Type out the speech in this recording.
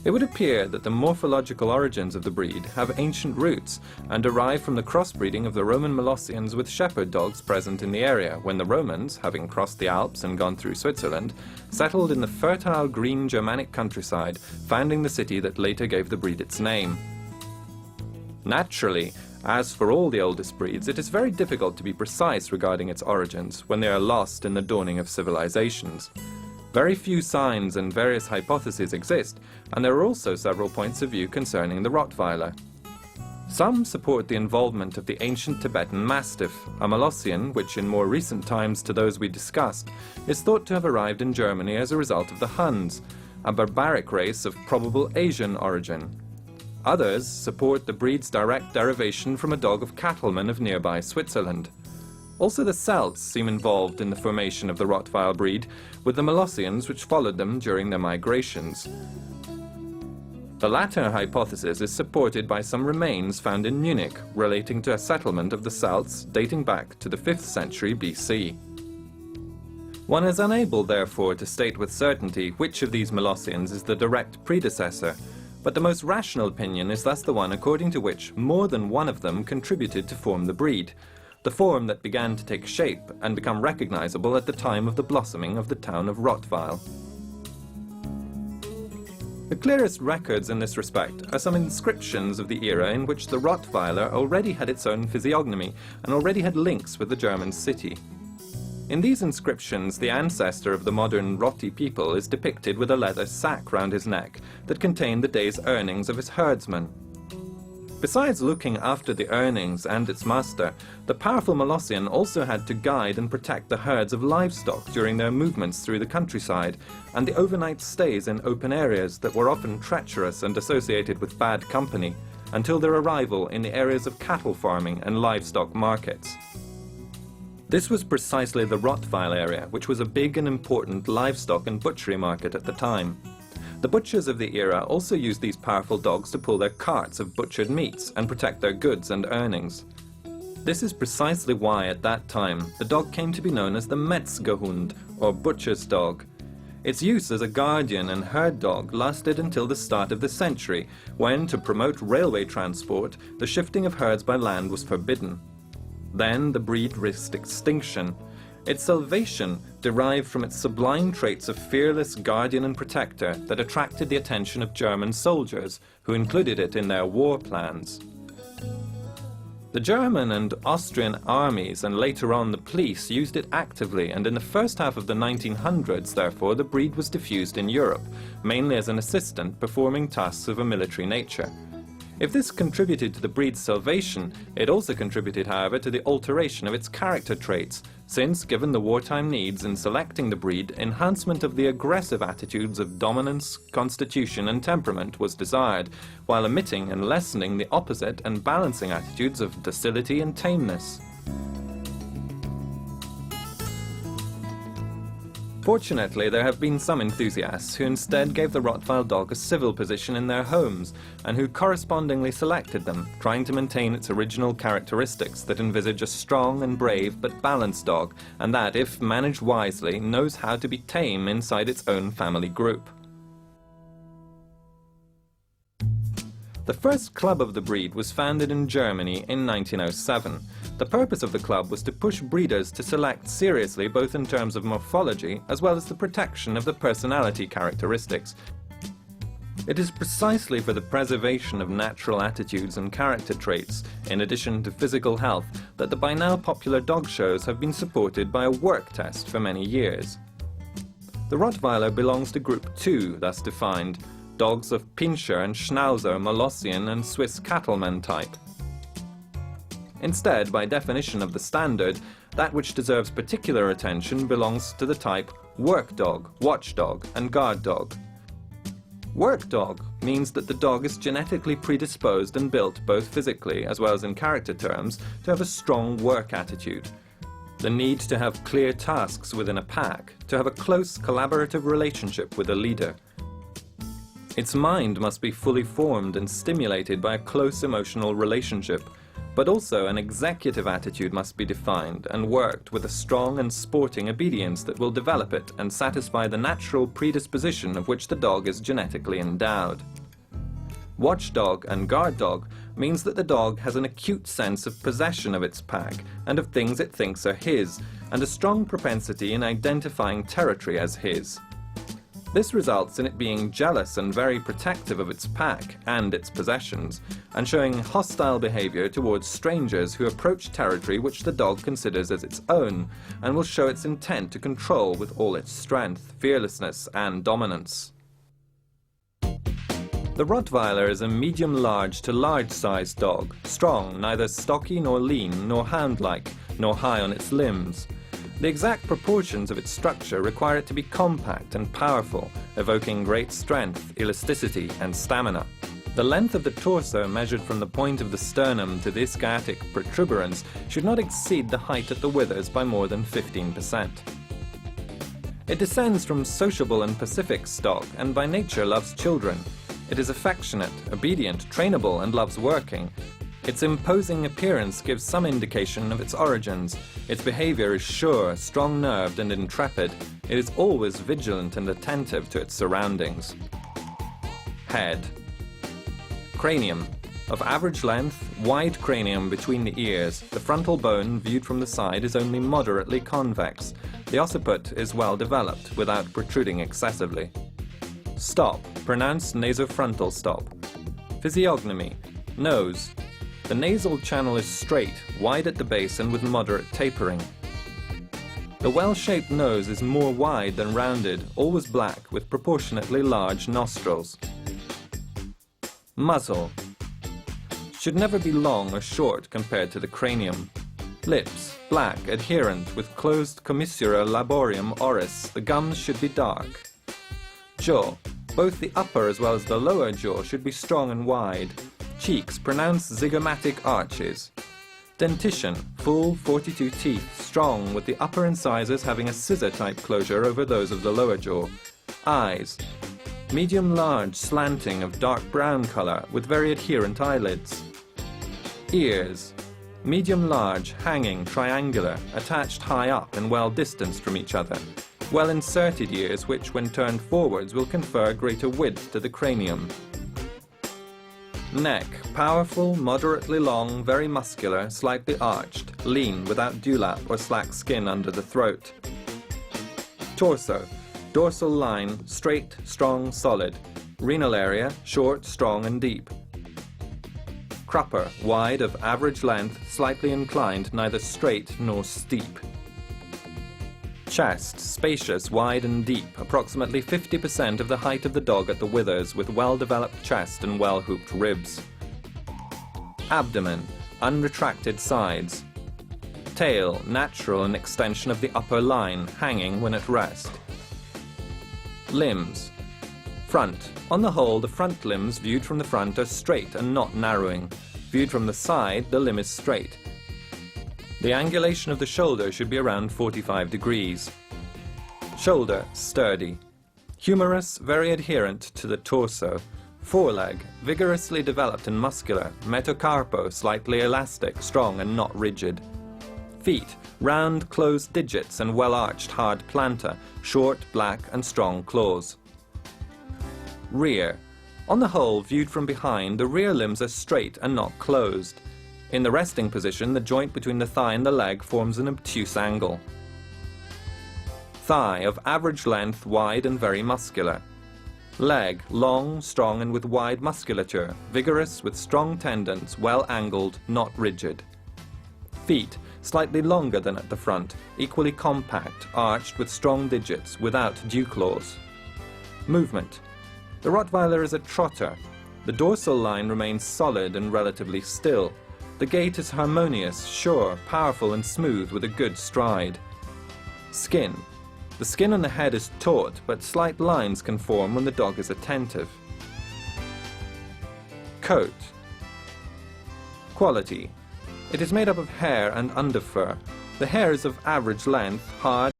It would appear that the morphological origins of the breed have ancient roots and derive from the crossbreeding of the Roman Molossians with shepherd dogs present in the area when the Romans, having crossed the Alps and gone through Switzerland, settled in the fertile green Germanic countryside, founding the city that later gave the breed its name. Naturally, as for all the oldest breeds, it is very difficult to be precise regarding its origins when they are lost in the dawning of civilizations. Very few signs and various hypotheses exist, and there are also several points of view concerning the Rottweiler. Some support the involvement of the ancient Tibetan Mastiff, a Molossian which in more recent times to those we discussed is thought to have arrived in Germany as a result of the Huns, a barbaric race of probable Asian origin. Others support the breed's direct derivation from a dog of cattlemen of nearby Switzerland. Also the Celts seem involved in the formation of the Rottweiler breed, with the Molossians which followed them during their migrations. The latter hypothesis is supported by some remains found in Munich relating to a settlement of the Celts dating back to the 5th century BC. One is unable, therefore, to state with certainty which of these Molossians is the direct predecessor, but the most rational opinion is thus the one according to which more than one of them contributed to form the breed, the form that began to take shape and become recognizable at the time of the blossoming of the town of Rottweil. The clearest records in this respect are some inscriptions of the era in which the Rottweiler already had its own physiognomy and already had links with the German city. In these inscriptions, the ancestor of the modern Rotti people is depicted with a leather sack round his neck that contained the day's earnings of his herdsman. Besides looking after the earnings and its master, the powerful Molossian also had to guide and protect the herds of livestock during their movements through the countryside, and the overnight stays in open areas that were often treacherous and associated with bad company, until their arrival in the areas of cattle farming and livestock markets. This was precisely the Rottweil area, which was a big and important livestock and butchery market at the time. The butchers of the era also used these powerful dogs to pull their carts of butchered meats and protect their goods and earnings. This is precisely why at that time the dog came to be known as the Metzgerhund, or butcher's dog. Its use as a guardian and herd dog lasted until the start of the century, when, to promote railway transport, the shifting of herds by land was forbidden. Then the breed risked extinction. Its salvation derived from its sublime traits of fearless guardian and protector that attracted the attention of German soldiers, who included it in their war plans. The German and Austrian armies and later on the police used it actively, and in the first half of the 1900s, therefore, the breed was diffused in Europe, mainly as an assistant performing tasks of a military nature. If this contributed to the breed's salvation, it also contributed, however, to the alteration of its character traits, since, given the wartime needs in selecting the breed, enhancement of the aggressive attitudes of dominance, constitution and temperament was desired, while omitting and lessening the opposite and balancing attitudes of docility and tameness. Fortunately, there have been some enthusiasts who instead gave the Rottweil dog a civil position in their homes, and who correspondingly selected them, trying to maintain its original characteristics that envisage a strong and brave but balanced dog, and that, if managed wisely, knows how to be tame inside its own family group. The first club of the breed was founded in Germany in 1907. The purpose of the club was to push breeders to select seriously both in terms of morphology as well as the protection of the personality characteristics. It is precisely for the preservation of natural attitudes and character traits, in addition to physical health, that the by now popular dog shows have been supported by a work test for many years. The Rottweiler belongs to Group 2, thus defined, dogs of Pinscher and Schnauzer, Molossian and Swiss cattleman type. Instead, by definition of the standard, that which deserves particular attention belongs to the type work dog, watchdog and guard dog. Work dog means that the dog is genetically predisposed and built both physically as well as in character terms to have a strong work attitude. The need to have clear tasks within a pack, to have a close collaborative relationship with a leader. Its mind must be fully formed and stimulated by a close emotional relationship, but also an executive attitude must be defined and worked with a strong and sporting obedience that will develop it and satisfy the natural predisposition of which the dog is genetically endowed. Watchdog and guard dog means that the dog has an acute sense of possession of its pack and of things it thinks are his, and a strong propensity in identifying territory as his. This results in it being jealous and very protective of its pack and its possessions, and showing hostile behavior towards strangers who approach territory which the dog considers as its own, and will show its intent to control with all its strength, fearlessness, and dominance. The Rottweiler is a medium-large to large-sized dog, strong, neither stocky nor lean, nor hound-like, nor high on its limbs. The exact proportions of its structure require it to be compact and powerful, evoking great strength, elasticity, and stamina. The length of the torso measured from the point of the sternum to the ischiatic protuberance should not exceed the height at the withers by more than 15%. It descends from sociable and pacific stock, and by nature loves children. It is affectionate, obedient, trainable, and loves working. Its imposing appearance gives some indication of its origins. Its behavior is sure, strong-nerved, and intrepid. It is always vigilant and attentive to its surroundings. Head. Cranium. Of average length, wide cranium between the ears. The frontal bone, viewed from the side, is only moderately convex. The occiput is well developed, without protruding excessively. Stop. Pronounced nasofrontal stop. Physiognomy. Nose. The nasal channel is straight, wide at the base and with moderate tapering. The well-shaped nose is more wide than rounded, always black, with proportionately large nostrils. Muzzle. Should never be long or short compared to the cranium. Lips. Black, adherent, with closed commissura laborium oris. The gums should be dark. Jaw. Both the upper as well as the lower jaw should be strong and wide. Cheeks, pronounced zygomatic arches. Dentition, full 42 teeth, strong, with the upper incisors having a scissor-type closure over those of the lower jaw. Eyes, medium-large, slanting, of dark brown color, with very adherent eyelids. Ears, medium-large, hanging, triangular, attached high up and well distanced from each other. Well-inserted ears which, when turned forwards, will confer greater width to the cranium. Neck, powerful, moderately long, very muscular, slightly arched, lean, without dewlap or slack skin under the throat. Torso, dorsal line, straight, strong, solid. Renal area, short, strong and deep. Crupper, wide, of average length, slightly inclined, neither straight nor steep. Chest, spacious, wide and deep, approximately 50% of the height of the dog at the withers, with well-developed chest and well-hooped ribs. Abdomen, unretracted sides. Tail, natural, an extension of the upper line, hanging when at rest. Limbs. Front. On the whole, the front limbs viewed from the front are straight and not narrowing. Viewed from the side, the limb is straight. The angulation of the shoulder should be around 45 degrees. Shoulder, sturdy. Humerus, very adherent to the torso. Foreleg, vigorously developed and muscular. Metacarpo, slightly elastic, strong and not rigid. Feet, round, closed digits and well-arched hard plantar, short, black and strong claws. Rear. On the whole, viewed from behind, the rear limbs are straight and not closed. In the resting position, the joint between the thigh and the leg forms an obtuse angle. Thigh, of average length, wide and very muscular. Leg, long, strong and with wide musculature, vigorous with strong tendons, well angled, not rigid. Feet, slightly longer than at the front, equally compact, arched with strong digits, without dew claws. Movement. The Rottweiler is a trotter. The dorsal line remains solid and relatively still. The gait is harmonious, sure, powerful and smooth with a good stride. Skin. The skin on the head is taut, but slight lines can form when the dog is attentive. Coat. Quality. It is made up of hair and underfur. The hair is of average length, hard